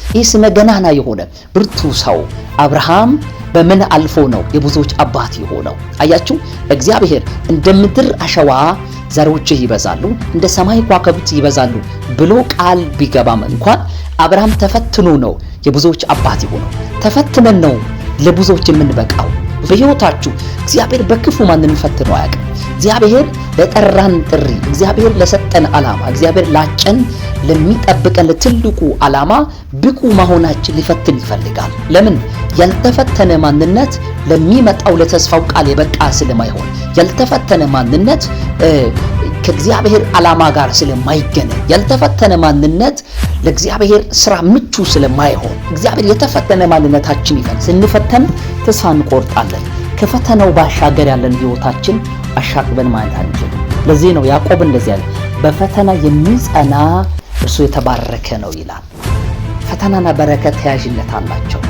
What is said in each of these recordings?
ይህ ስመ ገናና የሆነ ብርቱ ሰው አብርሃም በምን አልፎ ነው የብዙዎች አባት የሆነው? አያችሁ፣ እግዚአብሔር እንደ ምድር አሸዋ ዘሮችህ ይበዛሉ፣ እንደ ሰማይ ከዋክብት ይበዛሉ ብሎ ቃል ቢገባም እንኳን አብርሃም ተፈትኖ ነው የብዙዎች አባት የሆነው። ተፈትነን ነው ለብዙዎች የምንበቃው። በሕይወታችሁ እግዚአብሔር በክፉ ማንንም ፈትኖ አያውቅም። እግዚአብሔር ለጠራን ጥሪ፣ እግዚአብሔር ለሰጠን ዓላማ፣ እግዚአብሔር ላጨን ለሚጠብቀን ለትልቁ ዓላማ ብቁ መሆናችን ሊፈትን ይፈልጋል። ለምን? ያልተፈተነ ማንነት ለሚመጣው ለተስፋው ቃል የበቃ ስለማይሆን፣ ያልተፈተነ ማንነት ከእግዚአብሔር ዓላማ ጋር ስለማይገናኝ፣ ያልተፈተነ ማንነት ለእግዚአብሔር ስራ ምቹ ስለማይሆን እግዚአብሔር የተፈተነ ማንነታችን ይፈልጋል። ስንፈተን ተስፋ እንቆርጣለን። ከፈተናው ባሻገር ያለን ሕይወታችን አሻቅበን ማለት አንችልም። ለዚህ ነው ያዕቆብ እንደዚህ ያለ በፈተና የሚጸና እርሱ የተባረከ ነው ይላል። ፈተናና በረከት ተያያዥነት አላቸው።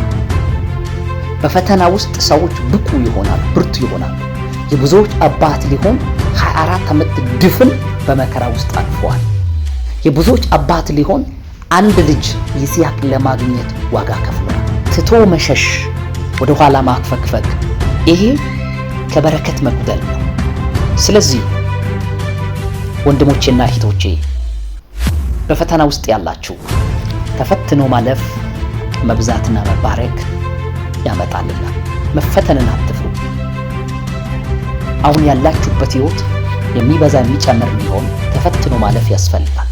በፈተና ውስጥ ሰዎች ብቁ ይሆናል፣ ብርቱ ይሆናል። የብዙዎች አባት ሊሆን 24 ዓመት ድፍን በመከራ ውስጥ አልፈዋል። የብዙዎች አባት ሊሆን አንድ ልጅ ይስሐቅ ለማግኘት ዋጋ ከፍሏል። ትቶ መሸሽ፣ ወደ ኋላ ማፈግፈግ፣ ይሄ ከበረከት መጉደል ነው። ስለዚህ ወንድሞቼና እህቶቼ በፈተና ውስጥ ያላችሁ ተፈትኖ ማለፍ መብዛትና መባረክ ያመጣልና መፈተንን አትፍሩ። አሁን ያላችሁበት ሕይወት የሚበዛ የሚጨምር እንዲሆን ተፈትኖ ማለፍ ያስፈልጋል።